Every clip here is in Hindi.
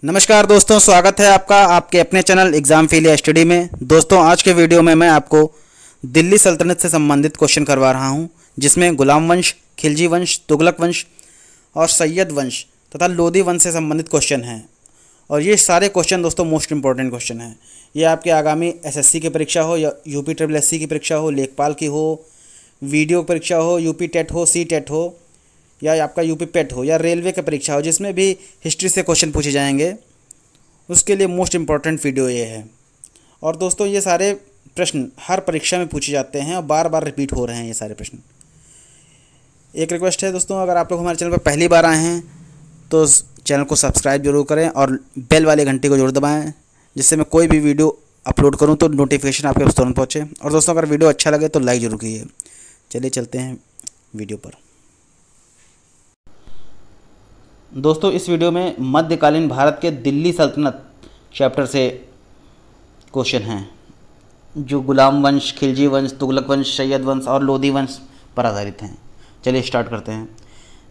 नमस्कार दोस्तों, स्वागत है आपका आपके अपने चैनल एग्ज़ाम फेल या स्टडी में। दोस्तों, आज के वीडियो में मैं आपको दिल्ली सल्तनत से संबंधित क्वेश्चन करवा रहा हूं, जिसमें गुलाम वंश, खिलजी वंश, तुगलक वंश और सैयद वंश तथा लोदी वंश से संबंधित क्वेश्चन हैं। और ये सारे क्वेश्चन दोस्तों मोस्ट इंपॉर्टेंट क्वेश्चन हैं। ये आपके आगामी एसएससी की परीक्षा हो या यूपी ट्रिपल एससी की परीक्षा हो, लेखपाल की हो, वीडियो परीक्षा हो, यूपी टेट हो, सी टेट हो या आपका यूपी पेट हो या रेलवे की परीक्षा हो, जिसमें भी हिस्ट्री से क्वेश्चन पूछे जाएंगे, उसके लिए मोस्ट इम्पॉर्टेंट वीडियो ये है। और दोस्तों, ये सारे प्रश्न हर परीक्षा में पूछे जाते हैं और बार बार रिपीट हो रहे हैं ये सारे प्रश्न। एक रिक्वेस्ट है दोस्तों, अगर आप लोग हमारे चैनल पर पहली बार आए हैं तो चैनल को सब्सक्राइब जरूर करें और बेल वाले घंटी को जरूर दबाएं, जिससे मैं कोई भी वीडियो अपलोड करूं तो नोटिफिकेशन आपके पास तुरंत पहुँचे। और दोस्तों, अगर वीडियो अच्छा लगे तो लाइक जरूर कीजिए। चलिए चलते हैं वीडियो पर। दोस्तों, इस वीडियो में मध्यकालीन भारत के दिल्ली सल्तनत चैप्टर से क्वेश्चन हैं, जो गुलाम वंश, खिलजी वंश, तुगलक वंश, सैयद वंश और लोदी वंश पर आधारित हैं। चलिए स्टार्ट करते हैं।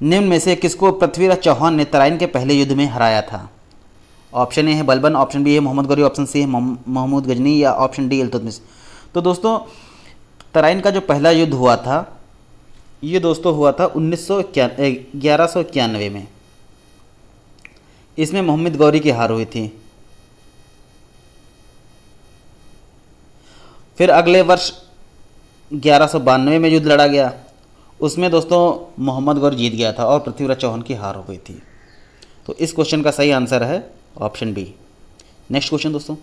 निम्न में से किसको पृथ्वीराज चौहान ने तराइन के पहले युद्ध में हराया था? ऑप्शन ए है बलबन, ऑप्शन बी है मोहम्मद गौरी, ऑप्शन सी है महमूद गजनी या ऑप्शन डी इल्तुतमिश। तो दोस्तों, तराइन का जो पहला युद्ध हुआ था, ये दोस्तों हुआ था 1191 में। इसमें मोहम्मद गौरी की हार हुई थी। फिर अगले वर्ष 1192 में युद्ध लड़ा गया। उसमें दोस्तों मोहम्मद गौरी जीत गया था और पृथ्वीराज चौहान की हार हो गई थी। तो इस क्वेश्चन का सही आंसर है ऑप्शन बी। नेक्स्ट क्वेश्चन दोस्तों,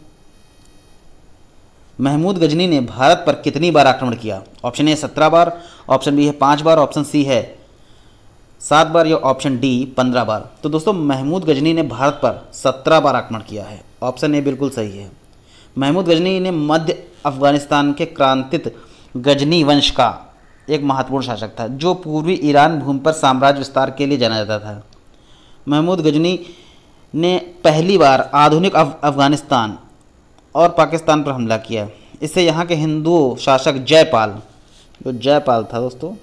महमूद गजनी ने भारत पर कितनी बार आक्रमण किया? ऑप्शन ए 17 बार, ऑप्शन बी है 5 बार, ऑप्शन सी है 7 बार या ऑप्शन डी 15 बार। तो दोस्तों, महमूद गजनी ने भारत पर 17 बार आक्रमण किया है। ऑप्शन ए बिल्कुल सही है। महमूद गजनी ने मध्य अफगानिस्तान के क्रांतित गजनी वंश का एक महत्वपूर्ण शासक था, जो पूर्वी ईरान भूमि पर साम्राज्य विस्तार के लिए जाना जाता था। महमूद गजनी ने पहली बार आधुनिक अफगानिस्तान और पाकिस्तान पर हमला किया। इससे यहाँ के हिंदू शासक जयपाल, जो जयपाल था दोस्तों,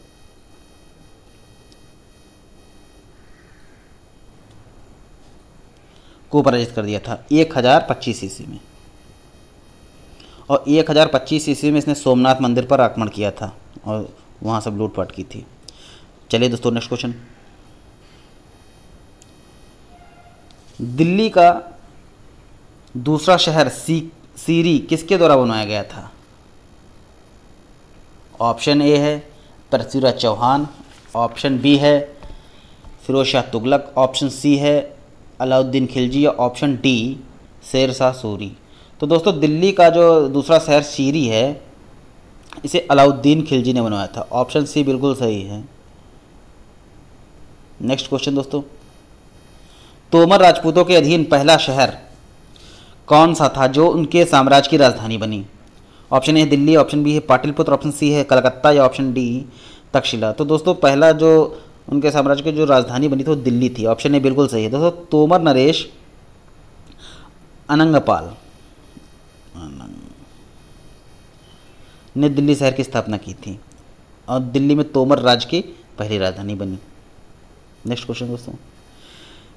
को पराजित कर दिया था 1025 ईस्वी में। और 1025 ईस्वी में इसने सोमनाथ मंदिर पर आक्रमण किया था और वहाँ सब लूटपाट की थी। चलिए दोस्तों, नेक्स्ट क्वेश्चन। दिल्ली का दूसरा शहर सीरी किसके द्वारा बनवाया गया था? ऑप्शन ए है पृथ्वीराज चौहान, ऑप्शन बी है फिरोज शाह तुगलक, ऑप्शन सी है अलाउद्दीन खिलजी या ऑप्शन डी शेर शाह सूरी। तो दोस्तों, दिल्ली का जो दूसरा शहर सीरी है, इसे अलाउद्दीन खिलजी ने बनवाया था। ऑप्शन सी बिल्कुल सही है। नेक्स्ट क्वेश्चन दोस्तों, तोमर राजपूतों के अधीन पहला शहर कौन सा था जो उनके साम्राज्य की राजधानी बनी? ऑप्शन ए है दिल्ली, ऑप्शन बी है पाटलिपुत्र, ऑप्शन सी है कलकत्ता या ऑप्शन डी तक्षशिला। तो दोस्तों, पहला जो उनके साम्राज्य की जो राजधानी बनी थी वो दिल्ली थी। ऑप्शन ए बिल्कुल सही है दोस्तों। तोमर नरेश अनंगपाल ने दिल्ली शहर की स्थापना की थी और दिल्ली में तोमर राज्य की पहली राजधानी बनी। नेक्स्ट क्वेश्चन दोस्तों,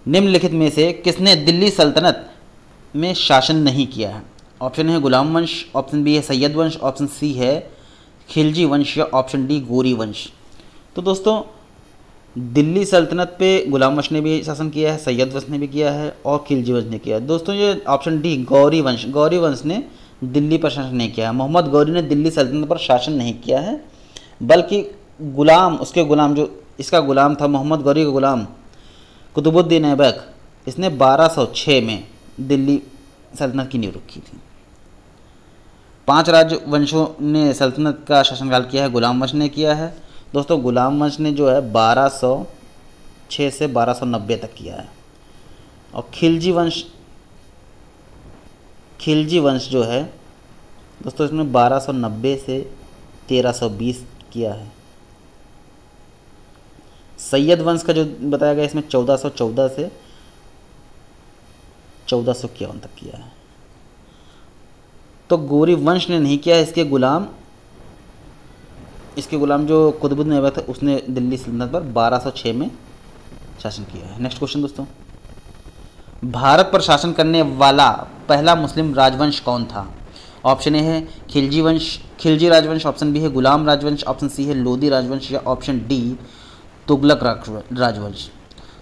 निम्नलिखित में से किसने दिल्ली सल्तनत में शासन नहीं किया है? ऑप्शन है गुलाम वंश, ऑप्शन बी है सैयद वंश, ऑप्शन सी है खिलजी वंश या ऑप्शन डी गौरी वंश। तो दोस्तों, दिल्ली सल्तनत पे गुलाम वंश ने भी शासन किया है, सैयद वंश ने भी किया है और खिलजी वंश ने किया है। दोस्तों, ये ऑप्शन डी गौरी वंश ने दिल्ली पर शासन नहीं किया है। मोहम्मद गौरी ने दिल्ली सल्तनत पर शासन नहीं किया है, बल्कि उसके गुलाम जो इसका गुलाम था, मोहम्मद गौरी का गुलाम कुतुबुद्दीन ऐबक, इसने 1206 में दिल्ली सल्तनत की नींव रखी थी। 5 राजवंशों ने सल्तनत का शासनकाल किया है। गुलाम वंश ने किया है दोस्तों, गुलाम वंश ने जो है 1206 से 1290 तक किया है। और खिलजी वंश जो है दोस्तों, इसने 1290 से 1320 किया है। सैयद वंश का जो बताया गया, इसमें 1414 से 1451 तक किया है। तो गौरी वंश ने नहीं किया। इसके गुलाम जो कुतुबुद्दीन ऐबक था, उसने दिल्ली सल्तनत पर 1206 में शासन किया है। नेक्स्ट क्वेश्चन दोस्तों, भारत पर शासन करने वाला पहला मुस्लिम राजवंश कौन था? ऑप्शन ए है खिलजी वंश, खिलजी राजवंश, ऑप्शन बी है गुलाम राजवंश, ऑप्शन सी है लोदी राजवंश या ऑप्शन डी तुगलक राजवंश।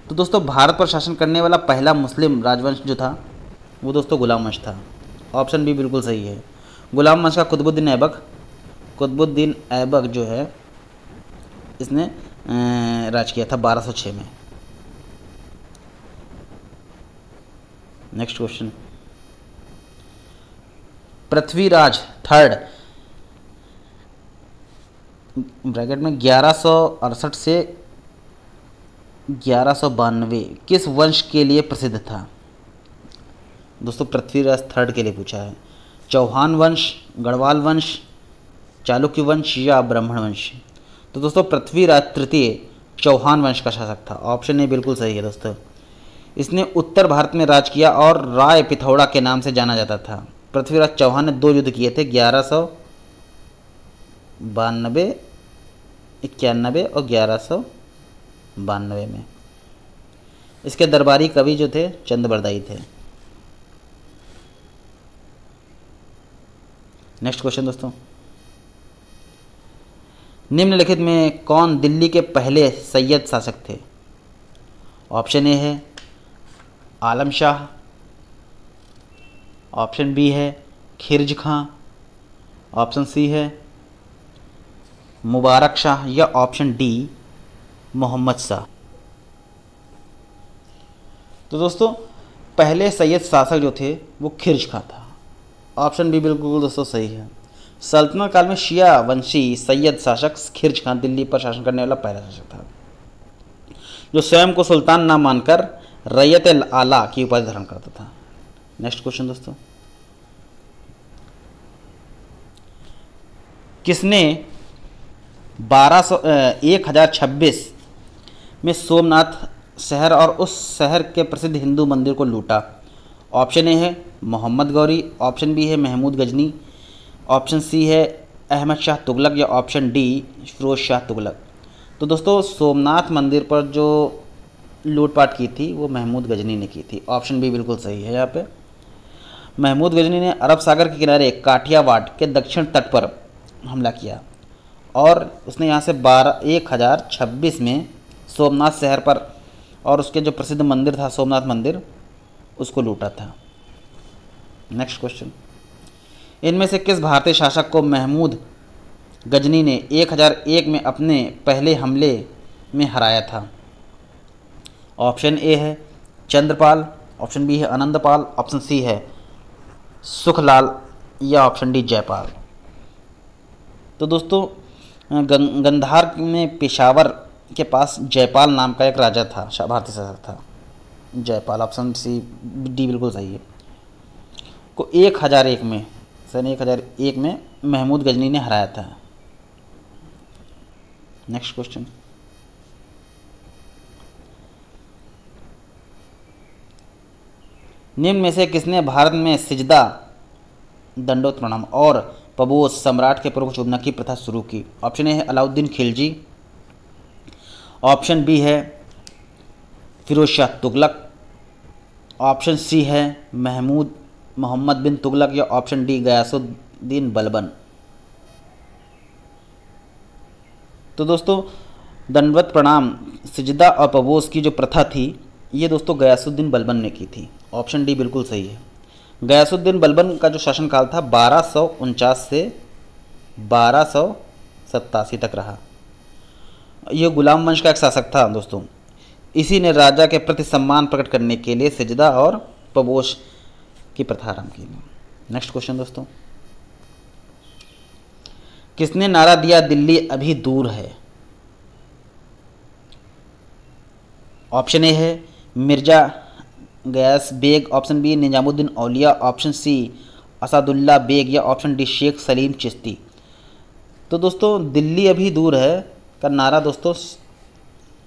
तो दोस्तों भारत पर शासन करने वाला पहला मुस्लिम राजवंश जो था वो दोस्तों गुलाम वंश था। ऑप्शन बी बिल्कुल सही है। गुलाम वंश का कुतुबुद्दीन ऐबक जो है इसने राज किया था 1206 में। Next question, Prithviraj third bracket में 1168 से 1192 किस वंश के लिए प्रसिद्ध था? दोस्तों पृथ्वीराज थर्ड के लिए पूछा है। चौहान वंश, गढ़वाल वंश, चालुक्य वंश या ब्राह्मण वंश? तो दोस्तों पृथ्वीराज तृतीय चौहान वंश का शासक था। ऑप्शन ए बिल्कुल सही है दोस्तों। इसने उत्तर भारत में राज किया और राय पिथौड़ा के नाम से जाना जाता था। पृथ्वीराज चौहान ने 2 युद्ध किए थे 1192, 91 और 1192 में। इसके दरबारी कवि जो थे चंद्रबरदाई थे। नेक्स्ट क्वेश्चन दोस्तों, निम्नलिखित में कौन दिल्ली के पहले सैयद शासक थे? ऑप्शन ए है आलम शाह, ऑप्शन बी है खिरज खां, ऑप्शन सी है मुबारक शाह या ऑप्शन डी मोहम्मद शाह। तो दोस्तों पहले सैयद शासक जो थे वो खिरज खां था। ऑप्शन बी बिल्कुल दोस्तों सही है। सल्तनत काल में शिया वंशी सैयद शासक खिरज खां दिल्ली पर शासन करने वाला पहला शासक था, जो स्वयं को सुल्तान ना मानकर रैयत आला की उपाधि धारण करता था। नेक्स्ट क्वेश्चन दोस्तों, किसने 1026 में सोमनाथ शहर और उस शहर के प्रसिद्ध हिंदू मंदिर को लूटा? ऑप्शन ए है मोहम्मद गौरी, ऑप्शन बी है महमूद गजनी, ऑप्शन सी है अहमद शाह तुगलक या ऑप्शन डी फिरोज शाह तुगलक। तो दोस्तों सोमनाथ मंदिर पर जो लूटपाट की थी वो महमूद गजनी ने की थी। ऑप्शन बी बिल्कुल सही है। यहाँ पे महमूद गजनी ने अरब सागर के किनारे काठियावाड़ के दक्षिण तट पर हमला किया और उसने यहाँ से 1026 में सोमनाथ शहर पर और उसके जो प्रसिद्ध मंदिर था सोमनाथ मंदिर उसको लूटा था। नेक्स्ट क्वेश्चन, इनमें से किस भारतीय शासक को महमूद गजनी ने 1001 में अपने पहले हमले में हराया था? ऑप्शन ए है चंद्रपाल, ऑप्शन बी है आनंदपाल, ऑप्शन सी है सुखलाल या ऑप्शन डी जयपाल। तो दोस्तों गंधार में पेशावर के पास जयपाल नाम का एक राजा था, भारतीय शासक था जयपाल। ऑप्शन सी डी बिल्कुल सही है। को 1001 में सन 1001 में महमूद गजनी ने हराया था। नेक्स्ट क्वेश्चन, निम्न में से किसने भारत में सिजदा, दंडोत प्रणाम और पबोस सम्राट के प्रमुख चुनने की प्रथा शुरू की? ऑप्शन ए है अलाउद्दीन खिलजी, ऑप्शन बी है फिरोज शाह तुगलक, ऑप्शन सी है मोहम्मद बिन तुगलक या ऑप्शन डी गयासुद्दीन बलबन। तो दोस्तों दंडवत प्रणाम, सिजदा और पबोस की जो प्रथा थी ये दोस्तों गयासुद्दीन बलबन ने की थी। ऑप्शन डी बिल्कुल सही है। गयासुद्दीन बलबन का जो शासनकाल था 1249 से 1287 तक रहा। यह गुलाम वंश का एक शासक था दोस्तों। इसी ने राजा के प्रति सम्मान प्रकट करने के लिए सिजदा और पबोश की प्रथा आरंभ की। नेक्स्ट क्वेश्चन दोस्तों, किसने नारा दिया दिल्ली अभी दूर है? ऑप्शन ए है Mirza Ghiyas Beg, option B Nizamuddin Auliya, option C Asadullah Beg या ऑप्शन डी शेख सलीम चिश्ती। तो दोस्तों दिल्ली अभी दूर है का नारा दोस्तों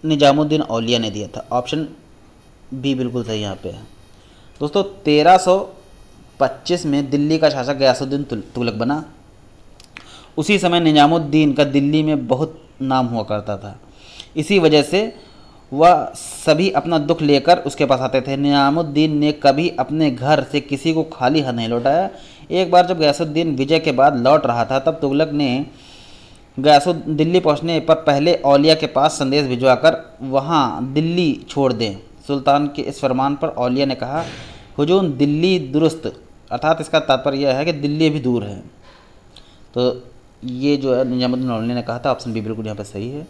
निजामुद्दीन औलिया ने दिया था। ऑप्शन बी बिल्कुल सही यहाँ पे है दोस्तों। 1325 में दिल्ली का शासक गयासुद्दीन तुगलक बना। उसी समय निजामुद्दीन का दिल्ली में बहुत नाम हुआ करता था। इसी वजह से वह सभी अपना दुख लेकर उसके पास आते थे। निजामुद्दीन ने कभी अपने घर से किसी को खाली हाथ नहीं लौटाया। एक बार जब गयासुद्दीन विजय के बाद लौट रहा था, तब तुगलक ने गयासुद्दीन दिल्ली पहुंचने पर पहले औलिया के पास संदेश भिजवाकर वहां दिल्ली छोड़ दें। सुल्तान के इस फरमान पर औलिया ने कहा, हुजूर दिल्ली दुरुस्त, अर्थात इसका तात्पर्य यह है कि दिल्ली अभी दूर है। तो ये जो है निजामुद्दीन औलिया ने कहा था। ऑप्शन बी बिल्कुल यहाँ पर सही है।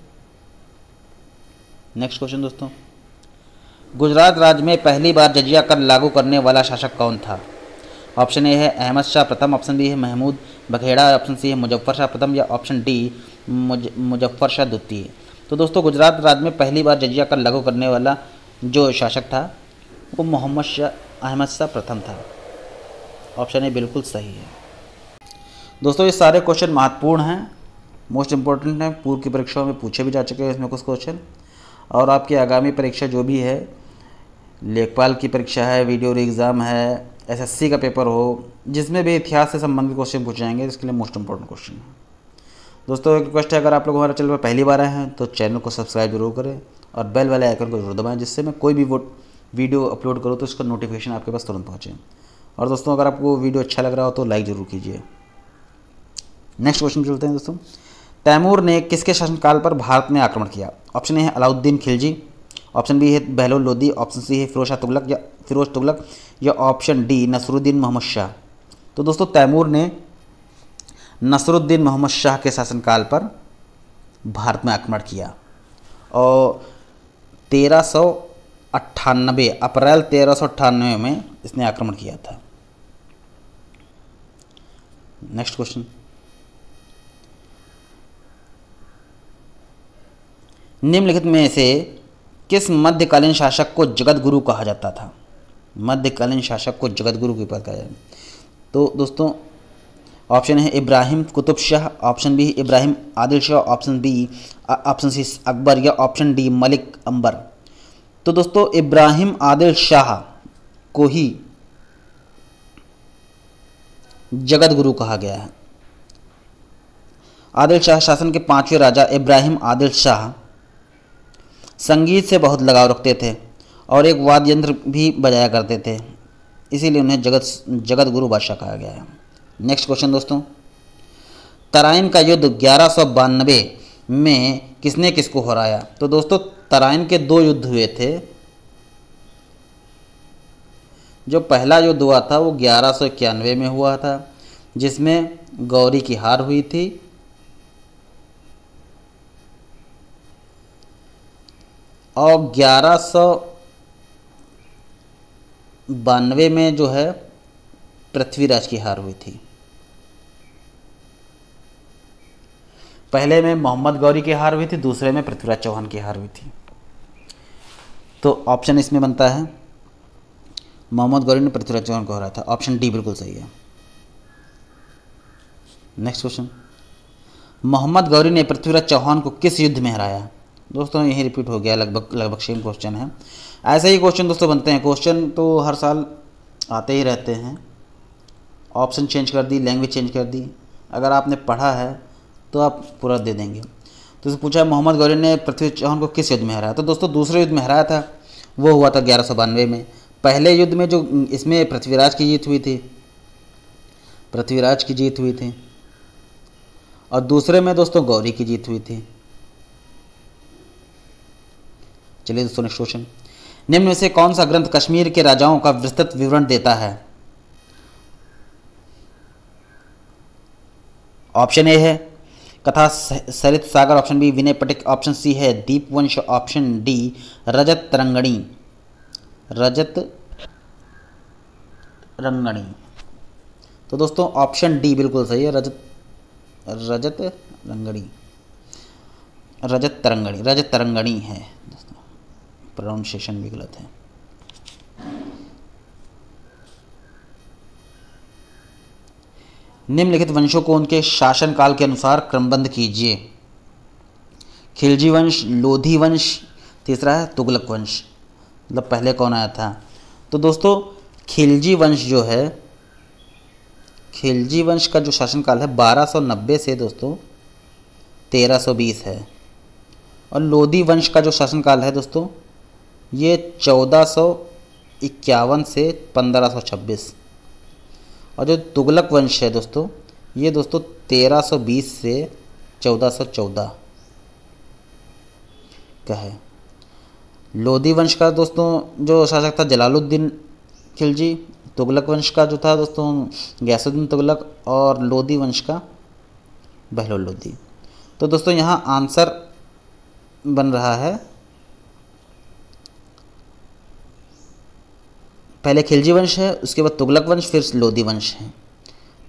नेक्स्ट क्वेश्चन दोस्तों, गुजरात राज्य में पहली बार जजिया कर लागू करने वाला शासक कौन था? ऑप्शन ए है अहमद शाह प्रथम, ऑप्शन बी है महमूद बघेड़ा, ऑप्शन सी है मुजफ्फर शाह प्रथम या ऑप्शन डी मुजफ्फर शाह द्वितीय। तो दोस्तों गुजरात राज्य में पहली बार जजिया कर लागू करने वाला जो शासक था वो मोहम्मद शाह अहमद शाह प्रथम था। ऑप्शन ए बिल्कुल सही है। दोस्तों ये सारे क्वेश्चन महत्वपूर्ण हैं, मोस्ट इम्पोर्टेंट हैं, पूर्व की परीक्षाओं में पूछे भी जा चुके हैं इसमें कुछ क्वेश्चन। और आपकी आगामी परीक्षा जो भी है, लेखपाल की परीक्षा है, वीडियो एग्ज़ाम है, एसएससी का पेपर हो, जिसमें भी इतिहास से संबंधित क्वेश्चन पूछे जाएंगे, इसके लिए मोस्ट इंपॉर्टेंट क्वेश्चन है। दोस्तों एक रिक्वेस्ट है, अगर आप लोग हमारे चैनल पर पहली बार आए हैं तो चैनल को सब्सक्राइब जरूर करें और बेल वाले आइकन को जरूर दबाएं, जिससे मैं कोई भी वीडियो अपलोड करूँ तो उसका नोटिफिकेशन आपके पास तुरंत पहुँचे। और दोस्तों अगर आपको वीडियो अच्छा लग रहा हो तो लाइक ज़रूर कीजिए। नेक्स्ट क्वेश्चन चलते हैं दोस्तों, तैमूर ने किसके शासनकाल पर भारत में आक्रमण किया? ऑप्शन ए है अलाउद्दीन खिलजी, ऑप्शन बी है बहलोल लोदी, ऑप्शन सी है फिरोज तुगलक या ऑप्शन डी नसरुद्दीन मोहम्मद शाह। तो दोस्तों तैमूर ने नसरुद्दीन मोहम्मद शाह के शासनकाल पर भारत में आक्रमण किया और 1398 अप्रैल 1398 में इसने आक्रमण किया था। नेक्स्ट क्वेश्चन, निम्नलिखित में से किस मध्यकालीन शासक को जगत गुरु कहा जाता था? मध्यकालीन शासक को जगत गुरु की बात कहा जाए तो दोस्तों ऑप्शन है Ibrahim Qutub Shah, option B Ibrahim Adil Shah, option C Akbar या ऑप्शन डी मलिक अंबर। तो दोस्तों इब्राहिम आदिल शाह को ही जगत गुरु कहा गया है। आदिल शाह शासन के 5वें राजा इब्राहिम आदिल शाह संगीत से बहुत लगाव रखते थे और एक वाद्य यंत्र भी बजाया करते थे, इसीलिए उन्हें जगत गुरु बादशाह कहा गया है। नेक्स्ट क्वेश्चन दोस्तों, तराइन का युद्ध 1192 में किसने किसको हराया? तो दोस्तों तराइन के 2 युद्ध हुए थे। जो पहला युद्ध हुआ था वो 1191 में हुआ था, जिसमें गौरी की हार हुई थी, और 1192 में जो है पृथ्वीराज की हार हुई थी। पहले में मोहम्मद गौरी की हार हुई थी, दूसरे में पृथ्वीराज चौहान की हार हुई थी। तो ऑप्शन इसमें बनता है मोहम्मद गौरी ने पृथ्वीराज चौहान को हराया था। ऑप्शन डी बिल्कुल सही है। नेक्स्ट क्वेश्चन, मोहम्मद गौरी ने पृथ्वीराज चौहान को किस युद्ध में हराया? दोस्तों यही रिपीट हो गया, लगभग सेम क्वेश्चन है। ऐसे ही क्वेश्चन दोस्तों बनते हैं, क्वेश्चन तो हर साल आते ही रहते हैं। ऑप्शन चेंज कर दी, लैंग्वेज चेंज कर दी, अगर आपने पढ़ा है तो आप पूरा दे देंगे। तो पूछा मोहम्मद गौरी ने पृथ्वी चौहान को किस युद्ध में हराया? तो दोस्तों दूसरे युद्ध में हराया था, वो हुआ था 1192 में। पहले युद्ध में जो इसमें पृथ्वीराज की जीत हुई थी, और दूसरे में दोस्तों गौरी की जीत हुई थी। चलिए दोस्तों नेक्स्ट क्वेश्चन, निम्न में से कौन सा ग्रंथ कश्मीर के राजाओं का विस्तृत विवरण देता है? ऑप्शन ए है कथा सरित सागर, ऑप्शन बी विनय पटिक, ऑप्शन सी है दीपवंश, ऑप्शन डी रजत रंगणी। तो दोस्तों ऑप्शन डी बिल्कुल सही है, रजत तरंगणी है दोस्तों, प्रोनाउंसिएशन भी गलत है। निम्नलिखित वंशों को उनके शासनकाल के अनुसार क्रमबद्ध कीजिए। खिलजी वंश, लोधी वंश, तीसरा है तुगलक वंश। मतलब पहले कौन आया था? तो दोस्तों खिलजी वंश का जो शासनकाल है 1290 से दोस्तों 1320 है, और लोधी वंश का जो शासनकाल है दोस्तों ये 1451 से 1526। और जो तुगलक वंश है दोस्तों ये दोस्तों 1320 से 1414 का है। लोधी वंश का दोस्तों जो शासक था जलालुद्दीन खिलजी, तुगलक वंश का जो था दोस्तों गयासुद्दीन तुगलक, और लोधी वंश का बहलोल लोधी। तो दोस्तों यहाँ आंसर बन रहा है, पहले खिलजी वंश है, उसके बाद तुगलक वंश, फिर लोधी वंश है।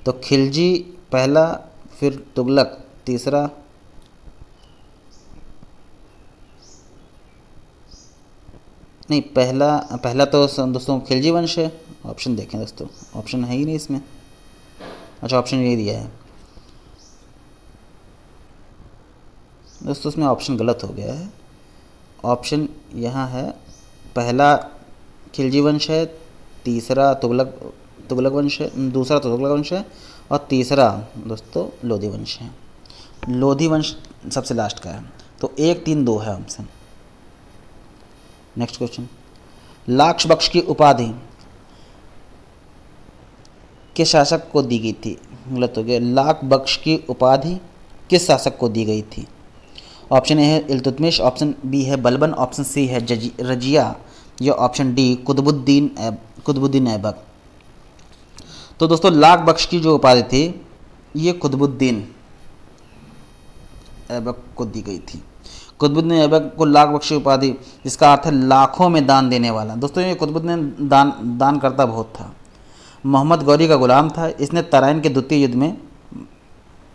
तो खिलजी पहला, फिर तुगलक तीसरा, नहीं पहला तो दोस्तों खिलजी वंश है। ऑप्शन देखें दोस्तों, ऑप्शन है ही नहीं इसमें। अच्छा ऑप्शन ये दिया है दोस्तों, इसमें ऑप्शन गलत हो गया है। ऑप्शन यहाँ है पहला खिलजी वंश है, तीसरा तुगलक वंश है, दूसरा तुगलक वंश है, और तीसरा दोस्तों लोधी वंश है। लोधी वंश सबसे लास्ट का है। तो 1, 3, 2 है ऑप्शन। नेक्स्ट क्वेश्चन, लाक्ष बख्श की उपाधि किस शासक को दी गई थी? गलत हो गया। लाख बख्श की उपाधि किस शासक को दी गई थी? ऑप्शन ए है इल्तुतमिश, ऑप्शन बी है बलबन, ऑप्शन सी है रजिया, या ऑप्शन डी कुतुबुद्दीन ऐबक। तो दोस्तों लाख बख्श की जो उपाधि थी ये कुतुबुद्दीन ऐबक को दी गई थी। कुतुबुद्दीन ऐबक को लाख बख्श की उपाधि, जिसका अर्थ है लाखों में दान देने वाला। दोस्तों ये कुतुबुद्दीन दान करता बहुत था। मोहम्मद गौरी का गुलाम था। इसने तराइन के द्वितीय युद्ध में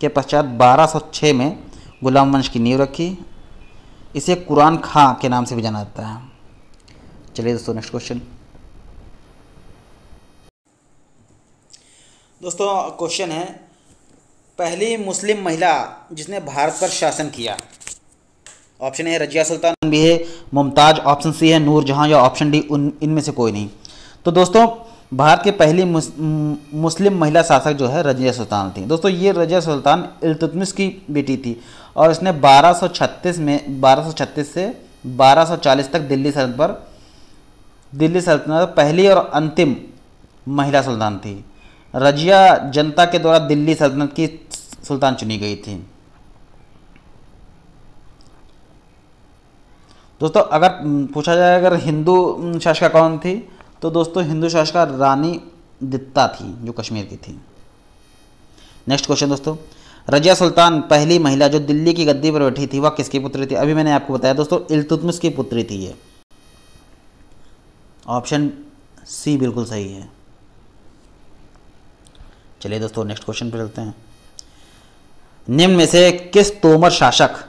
के पश्चात 1206 में गुलाम वंश की नींव रखी। इसे कुरान खां के नाम से भी जाना जाता है। चलिए दोस्तों नेक्स्ट क्वेश्चन। दोस्तों क्वेश्चन है, पहली मुस्लिम महिला जिसने भारत पर शासन किया। ऑप्शन ए है रजिया सुल्तान, बी है मुमताज, ऑप्शन सी है नूरजहां, या ऑप्शन डी इनमें से कोई नहीं। तो दोस्तों भारत की पहली मुस्लिम महिला शासक जो है रजिया सुल्तान थी। दोस्तों ये रजिया सुल्तान इल्तुतमिश की बेटी थी और इसने 1236 से 1240 तक दिल्ली सल्तनत पहली और अंतिम महिला सुल्तान थी। रजिया जनता के द्वारा दिल्ली सल्तनत की सुल्तान चुनी गई थी। दोस्तों अगर पूछा जाए अगर हिंदू शासिका कौन थी, तो दोस्तों हिंदू शासिका रानी दित्ता थी जो कश्मीर की थी। नेक्स्ट क्वेश्चन दोस्तों, रजिया सुल्तान पहली महिला जो दिल्ली की गद्दी पर बैठी थी वह किसकी पुत्री थी? अभी मैंने आपको बताया दोस्तों इल्तुतमिश की पुत्री थी ये। ऑप्शन सी बिल्कुल सही है। चलिए दोस्तों नेक्स्ट क्वेश्चन पर चलते हैं। निम्न में से किस तोमर शासक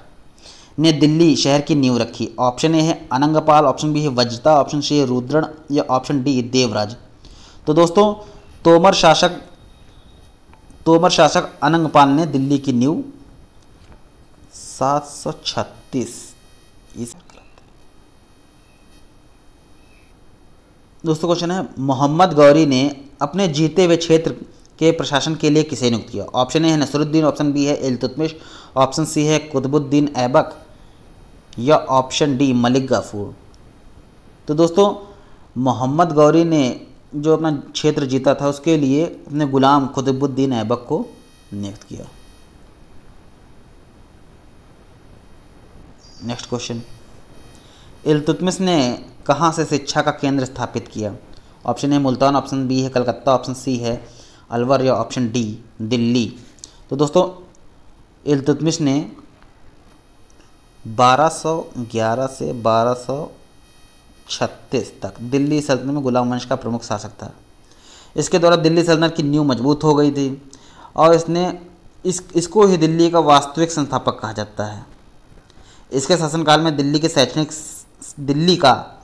ने दिल्ली शहर की नींव रखी? ऑप्शन ए है अनंगपाल, ऑप्शन बी है वज्ता, ऑप्शन सी है रुद्रण, या ऑप्शन डी देवराज। तो दोस्तों तोमर शासक अनंगपाल ने दिल्ली की नींव 736 दोस्तों क्वेश्चन है, मोहम्मद गौरी ने अपने जीते हुए क्षेत्र के प्रशासन के लिए किसे नियुक्त किया? ऑप्शन ए है नसरुद्दीन, ऑप्शन बी है इल्तुतमिश, ऑप्शन सी है कुतुबुद्दीन ऐबक, या ऑप्शन डी मलिक गाफूर। तो दोस्तों मोहम्मद गौरी ने जो अपना क्षेत्र जीता था उसके लिए अपने गुलाम कुतुबुद्दीन ऐबक को नियुक्त किया। नेक्स्ट क्वेश्चन, इल्तुतमिश ने कहाँ से शिक्षा का केंद्र स्थापित किया? Option A Multan, option B है कलकत्ता, ऑप्शन सी है अलवर, या ऑप्शन डी दिल्ली। तो दोस्तों इल्तुतमिश ने 1211 से 1236 तक दिल्ली सल्तनत में गुलाम वंश का प्रमुख शासक था। इसके द्वारा दिल्ली सल्तनत की नींव मजबूत हो गई थी और इसको ही दिल्ली का वास्तविक संस्थापक कहा जाता है। इसके शासनकाल में दिल्ली का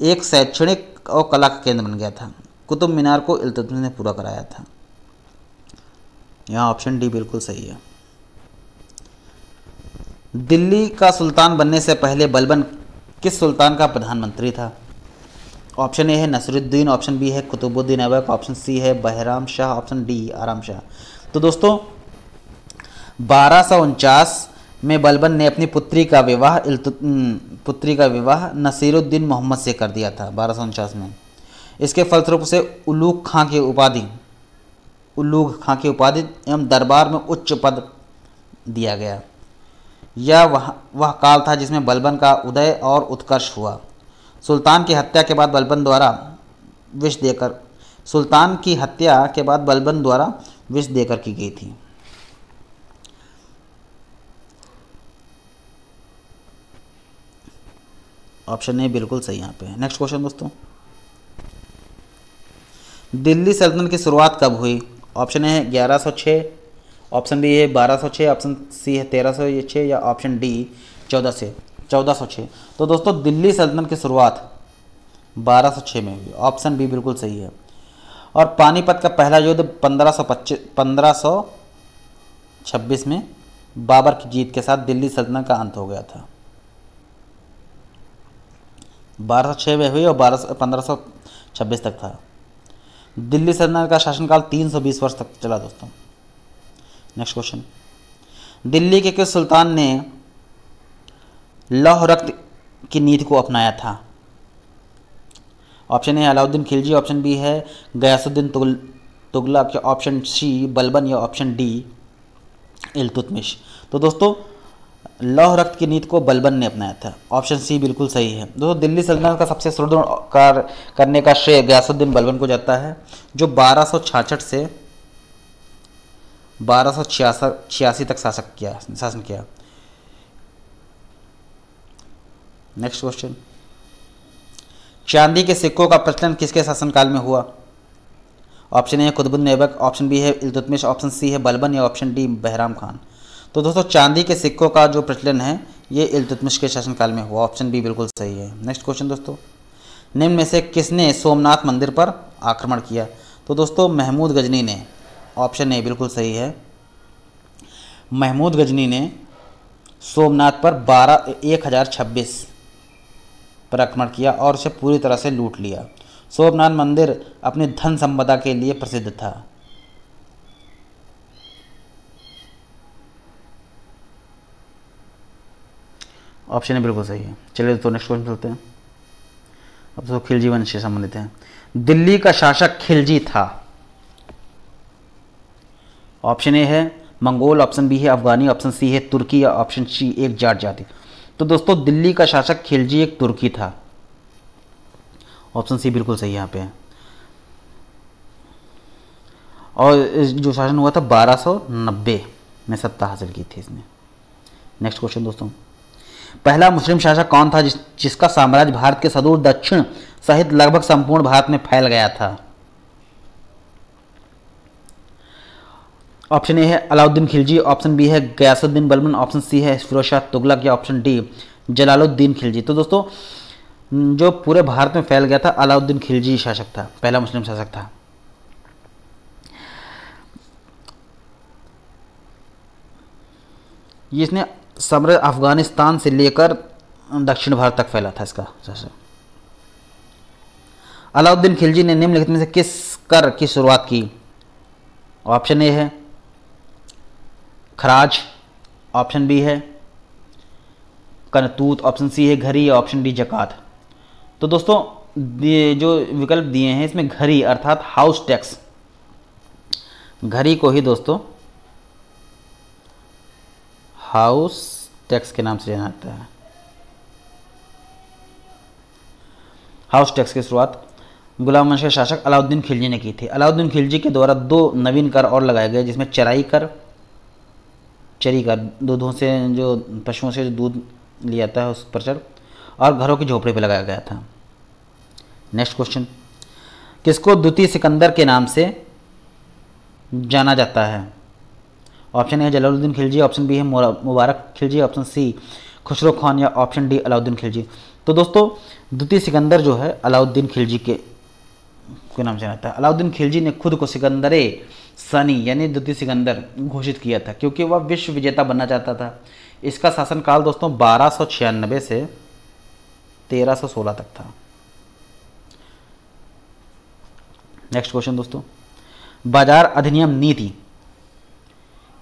एक शैक्षणिक और कला का केंद्र बन गया था। कुतुब मीनार को इल्तुतमिश ने पूरा कराया था। यहाँ ऑप्शन डी बिल्कुल सही है। दिल्ली का सुल्तान बनने से पहले बलबन किस सुल्तान का प्रधानमंत्री था? ऑप्शन ए है नसरुद्दीन, ऑप्शन बी है कुतुबुद्दीन ऐबक, ऑप्शन सी है बहराम शाह, ऑप्शन डी आराम शाह। तो दोस्तों 1249 में बलबन ने अपनी पुत्री का विवाह नसीरुद्दीन मोहम्मद से कर दिया था 1249 में। इसके फलस्वरूप से उल्लूग खां की उपाधि एवं दरबार में उच्च पद दिया गया। यह वह काल था जिसमें बलबन का उदय और उत्कर्ष हुआ। सुल्तान की हत्या के बाद बलबन द्वारा विष देकर की गई थी। ऑप्शन ए बिल्कुल सही यहाँ पे है। नेक्स्ट क्वेश्चन दोस्तों, दिल्ली सल्तनत की शुरुआत कब हुई? ऑप्शन ए है 1106, ऑप्शन बी है 1206, ऑप्शन सी है 1306 या ऑप्शन डी 1406। तो दोस्तों दिल्ली सल्तनत की शुरुआत 1206 में हुई। ऑप्शन बी बिल्कुल सही है। और पानीपत का पहला युद्ध 1526 में बाबर की जीत के साथ दिल्ली सल्तनत का अंत हो गया था। 1206 में हुई और 1526 तक था। दिल्ली सल्तनत का शासनकाल 320 वर्ष तक चला दोस्तों। नेक्स्ट क्वेश्चन, दिल्ली के किस सुल्तान ने लौह रक्त की नीति को अपनाया था? Option A Alauddin Khilji, option B है गयासुद्दीन तुगलक, ऑप्शन सी बलबन या ऑप्शन डी इल्तुतमिश। तो दोस्तों लौह रक्त की नीति को बलबन ने अपनाया था। ऑप्शन सी बिल्कुल सही है। दोस्तों दिल्ली सल्तनत का सबसे सुदृढ़ कार्य करने का श्रेय गयासुद्दीन बलबन को जाता है, जो 1266 से 1286 तक शासन किया। नेक्स्ट क्वेश्चन, चांदी के सिक्कों का प्रचलन किसके शासनकाल में हुआ? ऑप्शन ए है कुतुबुद्दीन ऐबक, ऑप्शन बी है इल्तुतमिश, ऑप्शन सी है बलबन या ऑप्शन डी बहराम खान। तो दोस्तों चांदी के सिक्कों का जो प्रचलन है ये इल्तुतमिश के शासनकाल में हुआ। ऑप्शन बी बिल्कुल सही है। नेक्स्ट क्वेश्चन दोस्तों, निम्न में से किसने सोमनाथ मंदिर पर आक्रमण किया? तो दोस्तों महमूद गजनी ने। ऑप्शन ए बिल्कुल सही है। महमूद गजनी ने सोमनाथ पर 1026 पर आक्रमण किया और उसे पूरी तरह से लूट लिया। सोमनाथ मंदिर अपनी धन संपदा के लिए प्रसिद्ध था। ऑप्शन ए बिल्कुल सही है। चलिए दोस्तों नेक्स्ट क्वेश्चन चलते हैं। अब तो खिलजी वंश से संबंधित है। दिल्ली का शासक खिलजी था। ऑप्शन ए है मंगोल, ऑप्शन बी है अफगानी, ऑप्शन सी है तुर्की या ऑप्शन सी एक जाट जाति। तो दोस्तों दिल्ली का शासक खिलजी एक तुर्की था। ऑप्शन सी बिल्कुल सही यहाँ पे है। और जो शासन हुआ था 1290 में सत्ता हासिल की थी इसने। नेक्स्ट क्वेश्चन दोस्तों, पहला मुस्लिम शासक कौन था जिसका साम्राज्य भारत के सुदूर दक्षिण सहित लगभग संपूर्ण भारत में फैल गया था? ऑप्शन ए है अलाउद्दीन खिलजी, ऑप्शन बी है गयासुद्दीन बलबन, ऑप्शन सी है फिरोज शाह तुगलक या ऑप्शन डी जलालुद्दीन खिलजी। तो दोस्तों जो पूरे भारत में फैल गया था अलाउद्दीन खिलजी शासक था, पहला मुस्लिम शासक था। ये इसने समृद्ध अफगानिस्तान से लेकर दक्षिण भारत तक फैला था इसका शासन। अलाउद्दीन खिलजी ने निम्नलिखित में से किस कर की शुरुआत की? ऑप्शन ए है खराज, ऑप्शन बी है कनतूत, ऑप्शन सी है घरी या ऑप्शन डी जकात। तो दोस्तों ये जो विकल्प दिए हैं इसमें घरी अर्थात हाउस टैक्स, घरी को ही दोस्तों हाउस टैक्स के नाम से जाना जाता है। हाउस टैक्स की शुरुआत गुलाम वंश के शासक अलाउद्दीन खिलजी ने की थी। अलाउद्दीन खिलजी के द्वारा 2 नवीन कर और लगाए गए, जिसमें चरी कर दूधों से जो पशुओं से जो दूध लिया जाता है उस पर चढ़, और घरों की झोपड़ी पर लगाया गया था। नेक्स्ट क्वेश्चन, किसको द्वितीय सिकंदर के नाम से जाना जाता है? ऑप्शन ए है जलालुद्दीन खिलजी, ऑप्शन बी है मुबारक खिलजी, ऑप्शन सी खुसरो खान या ऑप्शन डी अलाउद्दीन खिलजी। तो दोस्तों द्वितीय सिकंदर जो है अलाउद्दीन खिलजी के नाम से आता है। अलाउद्दीन खिलजी ने खुद को सिकंदरे सनी यानी द्वितीय सिकंदर घोषित किया था, क्योंकि वह विश्व विजेता बनना चाहता था। इसका शासनकाल दोस्तों 1296 से 1316 तक था। नेक्स्ट क्वेश्चन दोस्तों, बाजार अधिनियम नीति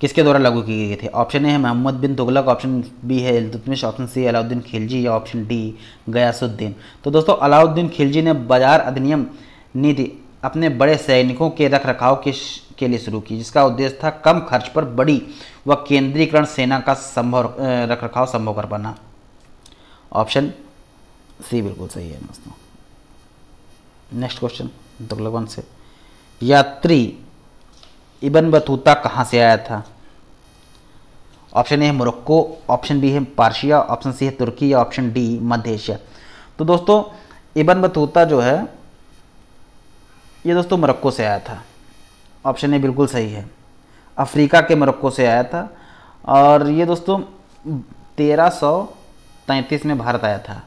किसके द्वारा लागू किए गए थे? ऑप्शन ए है मोहम्मद बिन तुगलक, ऑप्शन बी है इल्तुतमिश, ऑप्शन सी अलाउद्दीन खिलजी या ऑप्शन डी गयासुद्दीन। तो दोस्तों अलाउद्दीन खिलजी ने बाजार अधिनियम नीति अपने बड़े सैनिकों के रख रखाव के लिए शुरू की, जिसका उद्देश्य था कम खर्च पर बड़ी व केंद्रीकरण सेना का संभव रख रखाव संभव कर पाना। ऑप्शन सी बिल्कुल सही है दोस्तों। नेक्स्ट क्वेश्चन तुगलक वंश से, यात्री इब्न बतूता कहाँ से आया था? ऑप्शन ए है मोरक्को, ऑप्शन बी है पार्शिया, ऑप्शन सी है तुर्की या ऑप्शन डी मध्य एशिया। तो दोस्तों इब्न बतूता जो है ये दोस्तों मोरक्को से आया था। ऑप्शन ए बिल्कुल सही है, अफ्रीका के मोरक्को से आया था और ये दोस्तों 1333 में भारत आया था।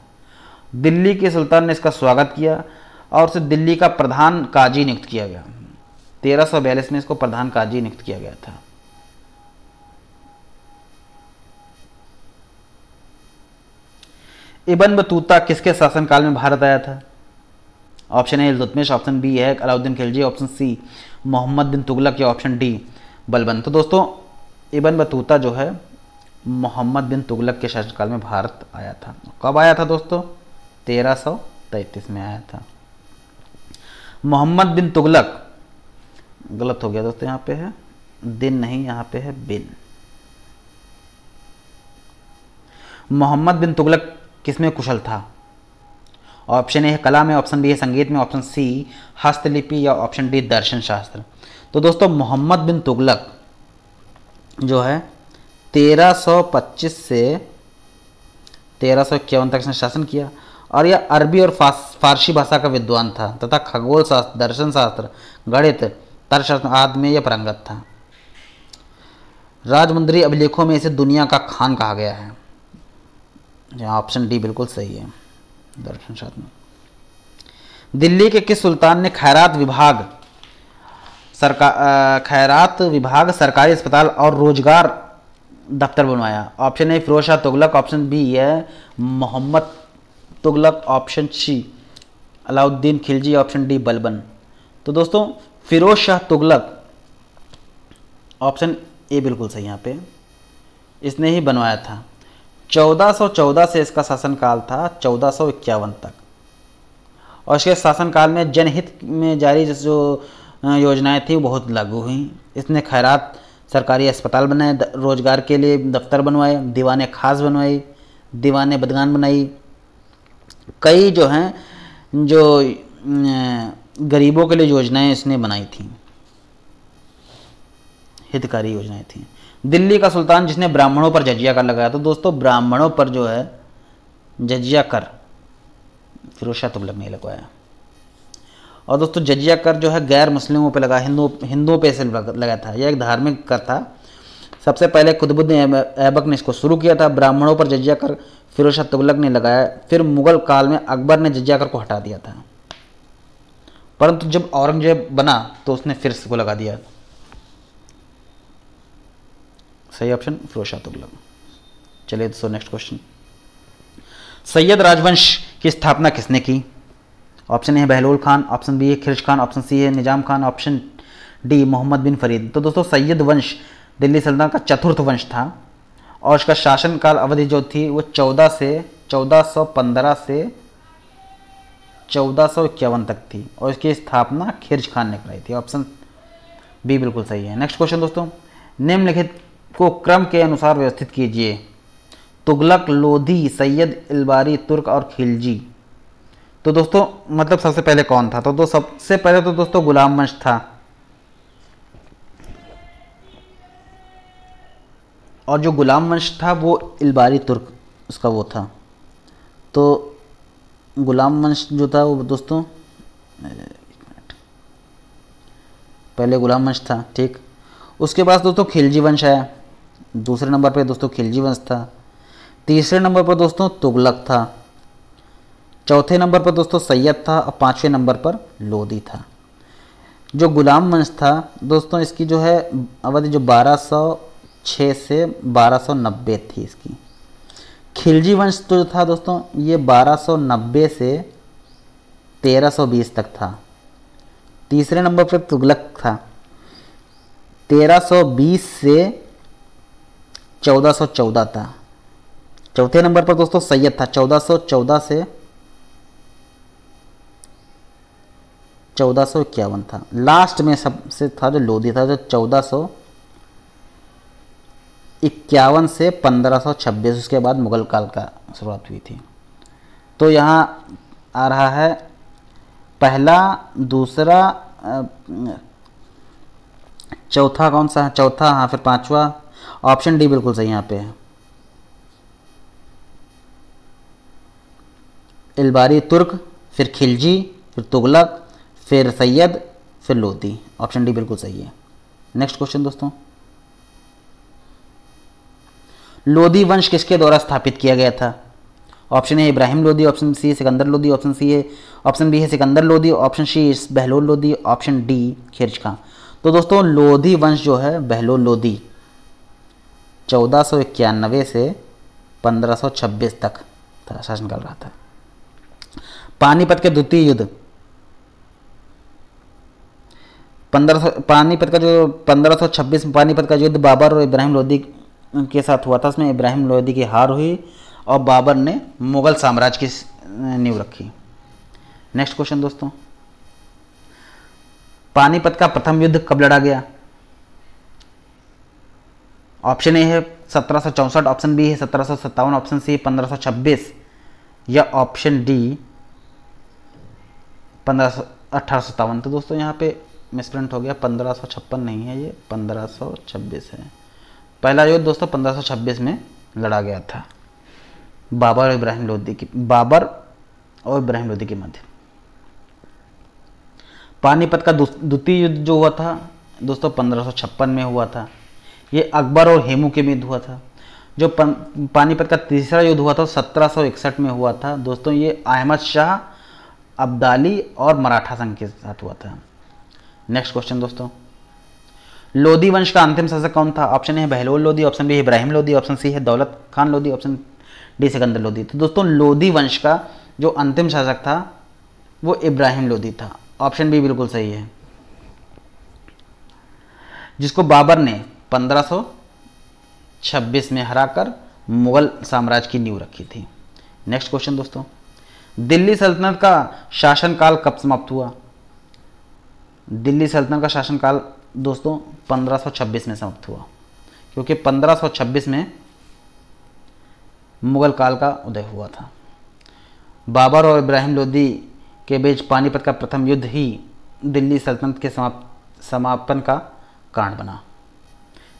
दिल्ली के सुल्तान ने इसका स्वागत किया और उसे दिल्ली का प्रधान काजी नियुक्त किया गया। 1342 में इसको प्रधान काजी नियुक्त किया गया था। इब्न बतूता किसके शासनकाल में भारत आया था? Option A Iltutmish, option B है अलाउद्दीन खिलजी, ऑप्शन सी मोहम्मद बिन तुगलक या ऑप्शन डी बलबन। तो दोस्तों इब्न बतूता जो है मोहम्मद बिन तुगलक के शासनकाल में भारत आया था। कब आया था दोस्तों? 1333 में आया था। मोहम्मद बिन तुगलक, गलत हो गया दोस्तों, यहाँ पे है दिन नहीं, यहाँ पे है बिन। मोहम्मद बिन तुगलक किसमें कुशल था? ऑप्शन ए है कला में, ऑप्शन बी है संगीत में, ऑप्शन सी हस्तलिपि या ऑप्शन डी दर्शन शास्त्र। तो दोस्तों मोहम्मद बिन तुगलक जो है 1325 से 1351 तक इसने शासन किया और यह अरबी और फारसी भाषा का विद्वान था तथा खगोल शास्त्र, दर्शन शास्त्र, गणित, तर्कशास्त्र आदि में यह पारंगत था। राजमुंदरी अभिलेखों में इसे दुनिया का खान कहा गया है। ऑप्शन डी बिल्कुल सही है, दर्शन शास्त्र में। दिल्ली के किस सुल्तान ने खैरात विभाग, सरकारी अस्पताल और रोजगार दफ्तर बनवाया? Option A Firoz Shah Tughlaq, option B है Mohammad Tughlaq, option C Alauddin Khilji, option D Balban. तो दोस्तों फिरोज शाह तुगलक, ऑप्शन ए बिल्कुल सही यहाँ पे, इसने ही बनवाया था। 1414 से इसका शासनकाल था 1451 तक और इसके शासनकाल में जनहित में जारी जो योजनाएं थी वो बहुत लागू हुई। इसने खैरात सरकारी अस्पताल बनाए, रोजगार के लिए दफ्तर बनवाए, दीवाने खास बनवाई, दीवाने बदगान बनाई। कई जो हैं जो गरीबों के लिए योजनाएं इसने बनाई थी, हितकारी योजनाएं थी। दिल्ली का सुल्तान जिसने ब्राह्मणों पर जजिया कर लगाया, तो दोस्तों ब्राह्मणों पर जो है जजिया कर फिरोज शाह तुगलक ने लगवाया। और दोस्तों जजिया कर जो है गैर मुस्लिमों पे लगा, हिंदुओं पे इसे लगा था। यह एक धार्मिक कर था। सबसे पहले कुतुबुद्दीन ऐबक ने इसको शुरू किया था। ब्राह्मणों पर जजिया कर फिरोज शाह तुगलक ने लगाया। फिर मुगल काल में अकबर ने जजिया कर को हटा दिया था, परंतु जब औरंगजेब बना तो उसने फिर इसको लगा दिया। सही ऑप्शन फिरोज शाह तुगलक। चलिए दोस्तों नेक्स्ट क्वेश्चन, सैयद राजवंश की स्थापना किसने की? ऑप्शन ए है बहलोल खान, ऑप्शन बी है खिरज खान, ऑप्शन सी है निजाम खान, ऑप्शन डी मोहम्मद बिन फरीद। तो दोस्तों सैयद वंश दिल्ली सल्तनत का चतुर्थ वंश था और इसका शासनकाल अवधि जो थी वो 1415 से 1451 तक थी और इसकी स्थापना खिरज खान ने कराई थी। ऑप्शन बी बिल्कुल सही है। नेक्स्ट क्वेश्चन दोस्तों, निम्नलिखित को क्रम के अनुसार व्यवस्थित कीजिए। तुगलक, लोधी, सैयद, इलबारी, तुर्क और खिलजी। तो दोस्तों मतलब सबसे पहले कौन था? तो सबसे पहले तो दोस्तों गुलाम वंश था और जो गुलाम वंश था वो इलबारी तुर्क उसका वो था। तो गुलाम वंश जो था वो दोस्तों पहले गुलाम वंश था, ठीक। उसके बाद दोस्तों खिलजी वंश आया, दूसरे नंबर पे दोस्तों खिलजी वंश था। तीसरे नंबर पर दोस्तों तुगलक था। चौथे नंबर पर दोस्तों सैयद था और पांचवें नंबर पर लोधी था। जो गुलाम वंश था दोस्तों इसकी जो है अवधि जो 1206 से 1290 थी इसकी। खिलजी वंश जो था दोस्तों ये 1290 से 1320 तक था। तीसरे नंबर पर तुगलक था, 1320 से 1414 था। चौथे नंबर पर दोस्तों सैयद था, 1414 से 1451 था। लास्ट में सबसे था जो लोधी था, जो 1451 से 1526, उसके बाद मुगल काल का शुरुआत हुई थी। तो यहाँ आ रहा है पहला, दूसरा, चौथा कौन सा है, चौथा, हाँ, फिर पांचवा। ऑप्शन डी बिल्कुल सही यहाँ पे है। इलबारी तुर्क, फिर खिलजी, फिर तुगलक, फिर सैयद, फिर लोधी। ऑप्शन डी बिल्कुल सही है। नेक्स्ट क्वेश्चन दोस्तों, लोधी वंश किसके द्वारा स्थापित किया गया था? Option A Ibrahim Lodhi, option C Sikandar Lodhi, option B है Sikandar Lodhi, option C Bahlol Lodhi, option D खिर्ज खां। तो दोस्तों लोधी वंश जो है बहलोल लोधी 1491 से 1526 तक शासन कर रहा था। पानीपत के द्वितीय युद्ध 1526 में पानीपत का युद्ध बाबर और इब्राहिम लोधी के साथ हुआ था। उसमें इब्राहिम लोधी की हार हुई और बाबर ने मुगल साम्राज्य की नींव रखी। नेक्स्ट क्वेश्चन दोस्तों, पानीपत का प्रथम युद्ध कब लड़ा गया? ऑप्शन ए है 1764, ऑप्शन बी है 1757, ऑप्शन सी 1526 या ऑप्शन डी 1857। तो दोस्तों यहाँ पे मिसप्रिंट हो गया, 1556 नहीं है, ये 1526 है। पहला युद्ध दोस्तों 1526 में लड़ा गया था बाबर और इब्राहिम लोधी के मध्य। पानीपत का द्वितीय युद्ध जो हुआ था दोस्तों 1556 में हुआ था। ये अकबर और हेमू के बीच हुआ था। जो पानीपत का तीसरा युद्ध हुआ था 1761 में हुआ था दोस्तों। ये अहमद शाह अब्दाली और मराठा संघ के साथ हुआ था। नेक्स्ट क्वेश्चन दोस्तों, लोधी वंश का अंतिम शासक कौन था? ऑप्शन ए है बहलोल लोधी, ऑप्शन बी है इब्राहिम लोधी, ऑप्शन सी है दौलत खान लोधी, ऑप्शन डी सिकंदर लोधी। तो दोस्तों लोधी वंश का जो अंतिम शासक था वो इब्राहिम लोधी था। ऑप्शन बी बिल्कुल सही है, जिसको बाबर ने 1526 में हराकर मुगल साम्राज्य की नींव रखी थी। नेक्स्ट क्वेश्चन दोस्तों, दिल्ली सल्तनत का शासनकाल कब समाप्त हुआ? दिल्ली सल्तनत का शासनकाल दोस्तों 1526 में समाप्त हुआ, क्योंकि 1526 में मुगल काल का उदय हुआ था। बाबर और इब्राहिम लोधी के बीच पानीपत का प्रथम युद्ध ही दिल्ली सल्तनत के समापन का कारण बना।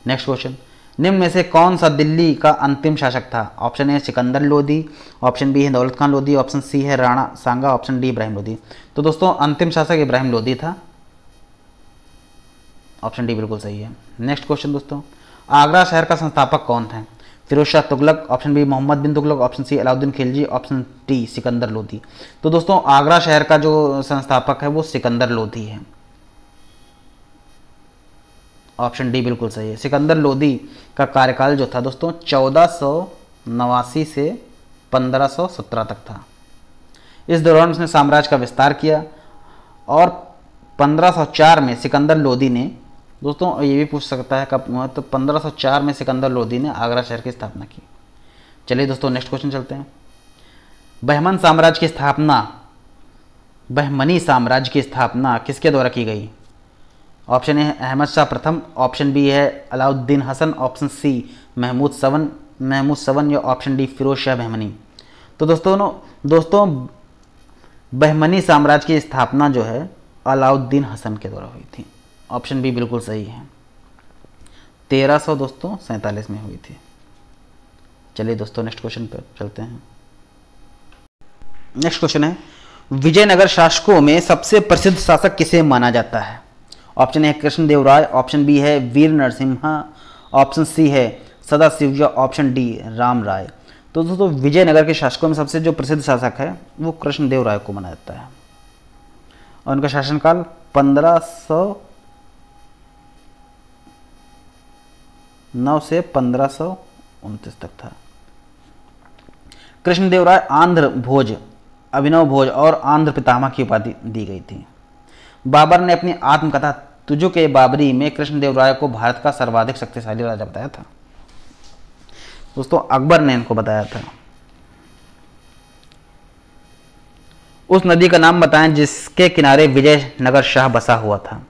नेक्स्ट क्वेश्चन, निम्न में से कौन सा दिल्ली का अंतिम शासक था? Option A Sikandar Lodhi, option B है दौलत खान लोधी, ऑप्शन सी है राणा सांगा, ऑप्शन डी इब्राहिम लोधी। तो दोस्तों अंतिम शासक इब्राहिम लोधी था। ऑप्शन डी बिल्कुल सही है। नेक्स्ट क्वेश्चन दोस्तों, आगरा शहर का संस्थापक कौन था? Firoz Shah Tughlaq, option B Mohammad bin Tughlaq, option C Alauddin Khilji, option D Sikandar Lodhi. तो दोस्तों आगरा शहर का जो संस्थापक है वो सिकंदर लोधी है। ऑप्शन डी बिल्कुल सही है। सिकंदर लोधी का कार्यकाल जो था दोस्तों 1489 से 1517 तक था। इस दौरान उसने साम्राज्य का विस्तार किया और 1504 में सिकंदर लोधी ने, दोस्तों ये भी पूछ सकता है कब, तो 1504 में सिकंदर लोधी ने आगरा शहर की स्थापना की। चलिए दोस्तों नेक्स्ट क्वेश्चन चलते हैं। बहमनी साम्राज्य की स्थापना किसके द्वारा की गई? ऑप्शन ए है अहमद शाह प्रथम, ऑप्शन बी है अलाउद्दीन हसन, ऑप्शन सी महमूद सवन या ऑप्शन डी फिरोज शाह बहमनी। तो दोस्तों बहमनी साम्राज्य की स्थापना जो है अलाउद्दीन हसन के द्वारा हुई थी। ऑप्शन बी बिल्कुल सही है। 1347 में हुई थी। चलिए दोस्तों नेक्स्ट क्वेश्चन पर चलते हैं। नेक्स्ट क्वेश्चन है, विजयनगर शासकों में सबसे प्रसिद्ध शासक किसे माना जाता है? ऑप्शन ए है कृष्णदेव राय, ऑप्शन बी है वीर नरसिम्हा, ऑप्शन सी है सदाशिव या ऑप्शन डी राम राय। तो दोस्तों विजयनगर के शासकों में सबसे जो प्रसिद्ध शासक है वो कृष्णदेव राय को माना जाता है और उनका शासनकाल 1509 से 1529 तक था। कृष्णदेव राय आंध्र भोज, अभिनव भोज और आंध्र पितामह की उपाधि दी गई थी। बाबर ने अपनी आत्मकथा तुजुक ए बाबरी में कृष्णदेव राय को भारत का सर्वाधिक शक्तिशाली राजा बताया था? दोस्तों अकबर ने इनको बताया था। उस नदी का नाम बताएं जिसके किनारे विजयनगर शाह बसा हुआ था।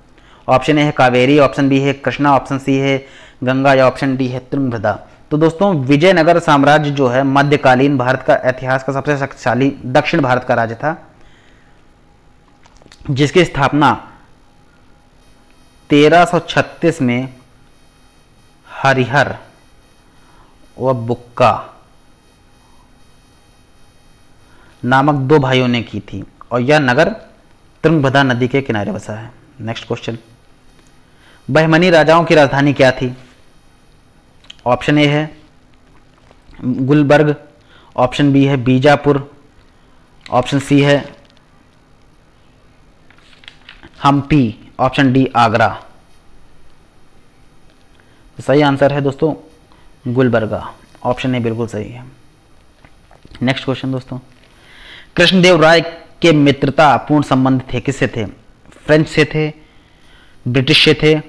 ऑप्शन ए है कावेरी, ऑप्शन बी है कृष्णा, ऑप्शन सी है गंगा या ऑप्शन डी है तुंगभद्रा। तो दोस्तों विजयनगर साम्राज्य जो है मध्यकालीन भारत का इतिहास का सबसे शक्तिशाली दक्षिण भारत का राज्य था, जिसकी स्थापना 1336 में हरिहर व बुक्का नामक दो भाइयों ने की थी और यह नगर तुंगभद्रा नदी के किनारे बसा है। नेक्स्ट क्वेश्चन, बहमनी राजाओं की राजधानी क्या थी? ऑप्शन ए है गुलबर्ग, ऑप्शन बी है बीजापुर, ऑप्शन सी है हम्पी, ऑप्शन डी आगरा। तो सही आंसर है दोस्तों गुलबर्गा, ऑप्शन ए बिल्कुल सही है। नेक्स्ट क्वेश्चन दोस्तों, कृष्णदेव राय के मित्रता पूर्ण संबंध थे किससे थे? फ्रेंच से थे, ब्रिटिश से थे,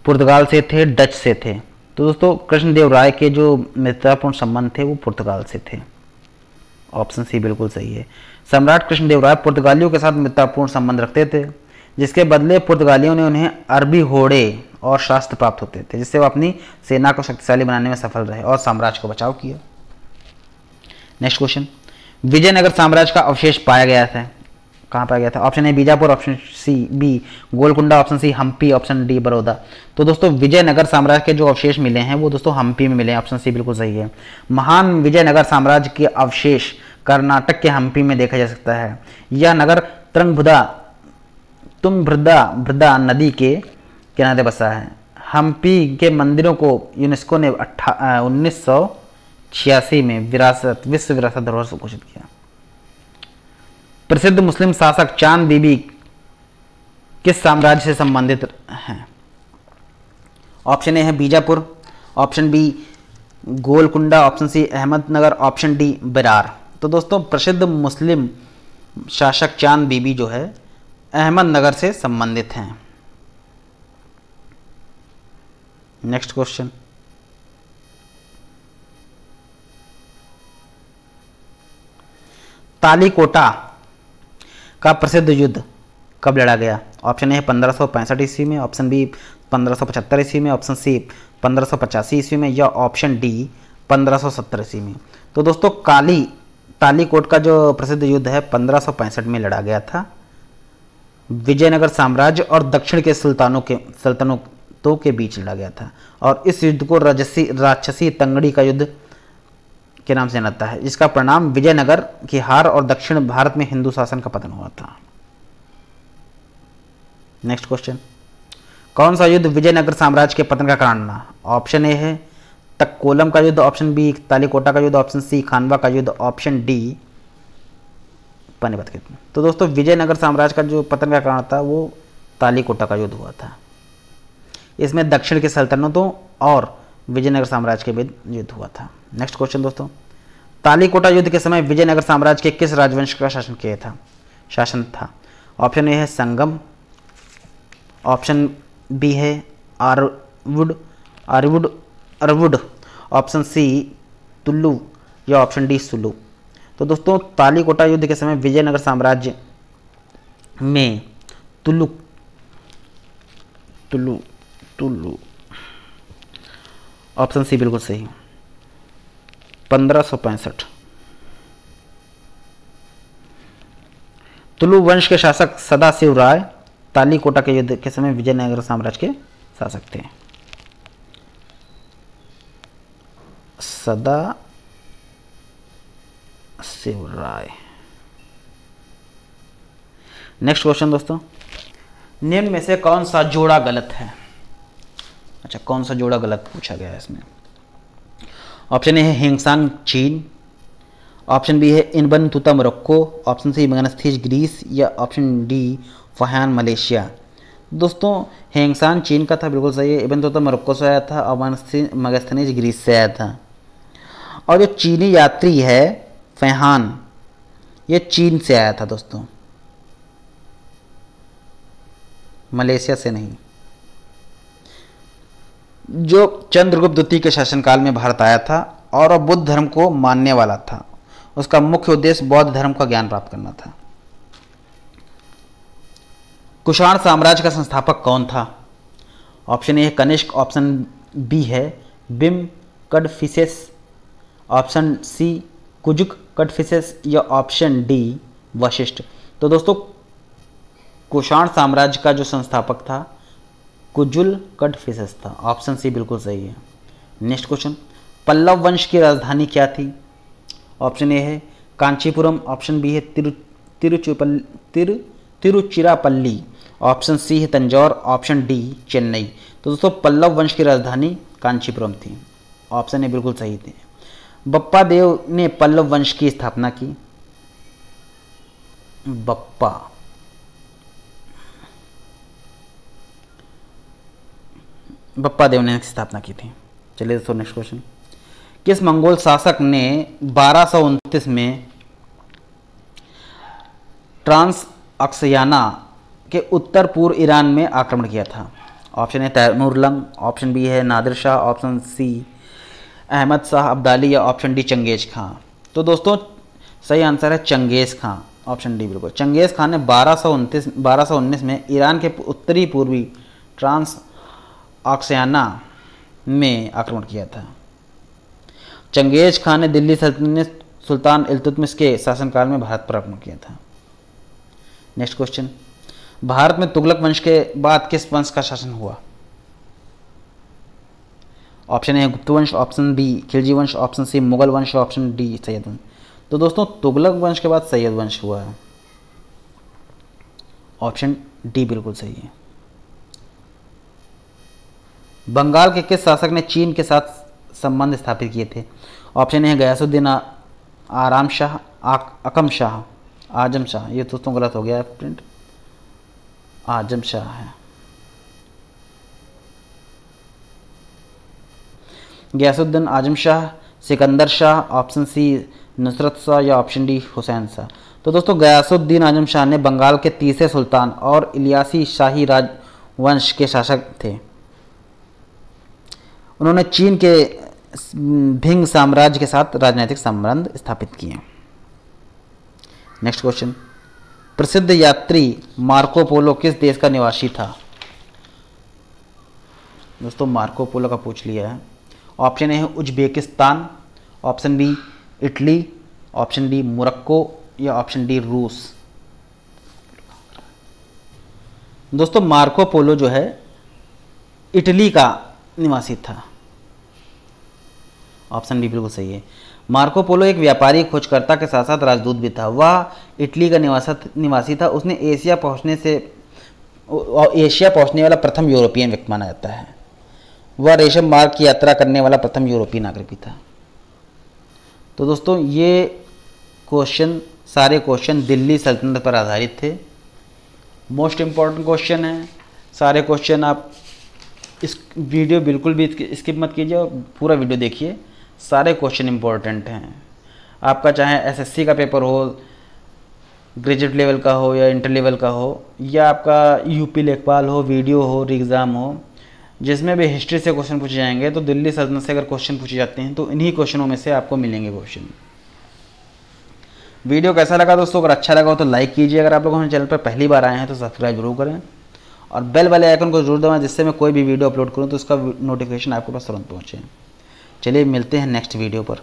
पुर्तगाल से थे, डच से थे? तो दोस्तों कृष्णदेव राय के जो मित्रतापूर्ण संबंध थे वो पुर्तगाल से थे, ऑप्शन सी बिल्कुल सही है। सम्राट कृष्णदेव राय पुर्तगालियों के साथ मित्रतापूर्ण संबंध रखते थे, जिसके बदले पुर्तगालियों ने उन्हें अरबी घोड़े और शस्त्र प्राप्त होते थे, जिससे वो अपनी सेना को शक्तिशाली बनाने में सफल रहे और साम्राज्य को बचाव किया। नेक्स्ट क्वेश्चन, विजयनगर साम्राज्य का अवशेष पाया गया था, कहाँ पाया गया था? Option A Bijapur, option C B Golconda, option C Hampi, option D Baroda. तो दोस्तों विजयनगर साम्राज्य के जो अवशेष मिले हैं वो दोस्तों हम्पी में मिले हैं, ऑप्शन सी बिल्कुल सही है। महान विजयनगर साम्राज्य के अवशेष कर्नाटक के हम्पी में देखा जा सकता है। यह नगर तुंगभद्रा नदी के किनारे बसा है। हम्पी के मंदिरों को यूनेस्को ने 1986 में विश्व विरासत धरोहर से घोषित किया। प्रसिद्ध मुस्लिम शासक चांद बीबी किस साम्राज्य से संबंधित हैं? ऑप्शन ए है Bijapur, option B Golconda, option C Ahmednagar, option D Berar. तो दोस्तों प्रसिद्ध मुस्लिम शासक चांद बीबी जो है अहमदनगर से संबंधित हैं। नेक्स्ट क्वेश्चन, तालीकोटा का प्रसिद्ध युद्ध कब लड़ा गया? ऑप्शन ए 1565 ईस्वी में, ऑप्शन बी 1575 ईस्वी में, ऑप्शन सी 1585 ईस्वी में या ऑप्शन डी 1570 ईस्वी में। तो दोस्तों तालीकोट का जो प्रसिद्ध युद्ध है 1565 में लड़ा गया था। विजयनगर साम्राज्य और दक्षिण के सल्तनतों के बीच लड़ा गया था और इस युद्ध को राक्षसी तंगड़ी का युद्ध के नाम से जाना जाता है, जिसका परिणाम विजयनगर की हार और दक्षिण भारत में हिंदू शासन का पतन हुआ था। नेक्स्ट क्वेश्चन, कौन सा युद्ध विजयनगर साम्राज्य के पतन का कारण रहा? ऑप्शन ए है तक्कोलम का युद्ध, ऑप्शन बी तालीकोटा का युद्ध, ऑप्शन सी खानवा का युद्ध, ऑप्शन डी पानीपत का युद्ध। तो दोस्तों विजयनगर साम्राज्य का जो पतन का कारण था वो तालीकोटा का युद्ध हुआ था। इसमें दक्षिण के सल्तनतों और विजयनगर साम्राज्य के बीच युद्ध हुआ था। नेक्स्ट क्वेश्चन दोस्तों, तालीकोटा युद्ध के समय विजयनगर साम्राज्य के किस राजवंश का शासन था? ऑप्शन ए है संगम, ऑप्शन बी है अरवुड, ऑप्शन सी तुलु या ऑप्शन डी सुलु। तो दोस्तों तालीकोटा युद्ध के समय विजयनगर साम्राज्य में तुलु ऑप्शन सी बिल्कुल सही 1565। तुलु वंश के शासक सदाशिव राय तालीकोटा के युद्ध के समय विजयनगर साम्राज्य के शासक थे। सदाशिव राय। नेक्स्ट क्वेश्चन दोस्तों, निम्न में से कौन सा जोड़ा गलत है? अच्छा, कौन सा जोड़ा गलत पूछा गया है इसमें? ऑप्शन ए है हेंगसांग चीन, ऑप्शन बी है इनबन तुता मोरक्को, ऑप्शन सी मगनस्थीज ग्रीस या ऑप्शन डी फहान मलेशिया। दोस्तों हेंगसांग चीन का था, बिल्कुल सही है। इबन तुता मोरक्को से आया था और मगनस्थीज ग्रीस से आया था। और जो चीनी यात्री है फहान, ये चीन से आया था दोस्तों। मलेशिया से नहीं। जो चंद्रगुप्त द्वितीय के शासनकाल में भारत आया था और वह बुद्ध धर्म को मानने वाला था, उसका मुख्य उद्देश्य बौद्ध धर्म का ज्ञान प्राप्त करना था। कुषाण साम्राज्य का संस्थापक कौन था? ऑप्शन ए है कनिष्क, ऑप्शन बी है बिम कडफिसेस, ऑप्शन सी कुजुक कडफिसेस या ऑप्शन डी वशिष्ठ। तो दोस्तों कुषाण साम्राज्य का जो संस्थापक था कुजुल कडफिसेस था। ऑप्शन सी बिल्कुल सही है। नेक्स्ट क्वेश्चन, पल्लव वंश की राजधानी क्या थी? ऑप्शन ए है कांचीपुरम, ऑप्शन बी है तिरुचिरापल्ली, ऑप्शन सी है तंजौर, ऑप्शन डी चेन्नई। तो दोस्तों पल्लव वंश की राजधानी कांचीपुरम थी। ऑप्शन ए बिल्कुल सही थे। बप्पा देव ने पल्लव वंश की स्थापना की। बप्पा देव ने स्थापना की थी। चलिए दोस्तों नेक्स्ट क्वेश्चन, किस मंगोल शासक ने 1229 में ट्रांस अक्सयाना के उत्तर पूर्व ईरान में आक्रमण किया था? Option A Taimur Lang, option B है नादिर शाह, ऑप्शन सी अहमद शाह अब्दाली या ऑप्शन डी चंगेज खां। तो दोस्तों सही आंसर है चंगेज खां, ऑप्शन डी बिल्कुल। चंगेज खां ने 1219 में ईरान के उत्तरी पूर्वी ट्रांस अक्सयाना में आक्रमण किया था। चंगेज खां ने दिल्ली सल्तनत में सुल्तान इल्तुतमिश के शासनकाल में भारत पर आक्रमण किया था। नेक्स्ट क्वेश्चन, भारत में तुगलक वंश के बाद किस वंश का शासन हुआ? ऑप्शन ए है गुप्त वंश, ऑप्शन बी खिलजी वंश, ऑप्शन सी मुगल वंश, ऑप्शन डी सैयद वंश। तो दोस्तों तुगलक वंश के बाद सैयद वंश हुआ है। ऑप्शन डी बिल्कुल सही है। बंगाल के किस शासक ने चीन के साथ संबंध स्थापित किए थे? ऑप्शन ए है गयासुद्दीन आराम शाह, अकम शाह, आजम शाह। ये दोस्तों गलत हो गया है प्रिंट, आजम शाह है। गयासुद्दीन आजम शाह, सिकंदर शाह, ऑप्शन सी नुसरत शाह या ऑप्शन डी हुसैन शाह। तो दोस्तों गयासुद्दीन आजम शाह ने बंगाल के तीसरे सुल्तान और इलियासी शाही राजवंश के शासक थे। उन्होंने चीन के भिंग साम्राज्य के साथ राजनीतिक संबंध स्थापित किए। नेक्स्ट क्वेश्चन, प्रसिद्ध यात्री मार्को पोलो किस देश का निवासी था? दोस्तों मार्को पोलो का पूछ लिया है। ऑप्शन ए है Uzbekistan, option B Italy, option D Morocco या ऑप्शन डी रूस। दोस्तों मार्को पोलो जो है इटली का निवासी था। ऑप्शन डी बिल्कुल सही है। मार्को पोलो एक व्यापारी खोजकर्ता के साथ साथ राजदूत भी था। वह इटली का निवासी था। उसने एशिया पहुंचने वाला प्रथम यूरोपियन व्यक्ति माना जाता है। वह रेशम मार्ग की यात्रा करने वाला प्रथम यूरोपीय नागरिक भी था। तो दोस्तों ये सारे क्वेश्चन दिल्ली सल्तनत पर आधारित थे। मोस्ट इम्पॉर्टेंट क्वेश्चन है। सारे क्वेश्चन आप इस वीडियो बिल्कुल भी स्किप मत कीजिए और पूरा वीडियो देखिए। सारे क्वेश्चन इंपॉर्टेंट हैं। आपका चाहे एसएससी का पेपर हो, ग्रेजुएट लेवल का हो या इंटर लेवल का हो, या आपका यूपी लेखपाल हो, वीडियो हो, एग्ज़ाम हो, जिसमें भी हिस्ट्री से क्वेश्चन पूछे जाएंगे तो दिल्ली सल्तनत से अगर क्वेश्चन पूछे जाते हैं तो इन्हीं क्वेश्चनों में से आपको मिलेंगे क्वेश्चन। वीडियो कैसा लगा दोस्तों? अगर अच्छा लगा हो तो लाइक कीजिए। अगर आप लोग हमारे चैनल पर पहली बार आए हैं तो सब्सक्राइब जरूर करें और बेल वाले आइकन को जरूर दबाएं, जिससे मैं कोई भी वीडियो अपलोड करूं तो उसका नोटिफिकेशन आपके पास तुरंत पहुंचे। चलिए मिलते हैं नेक्स्ट वीडियो पर।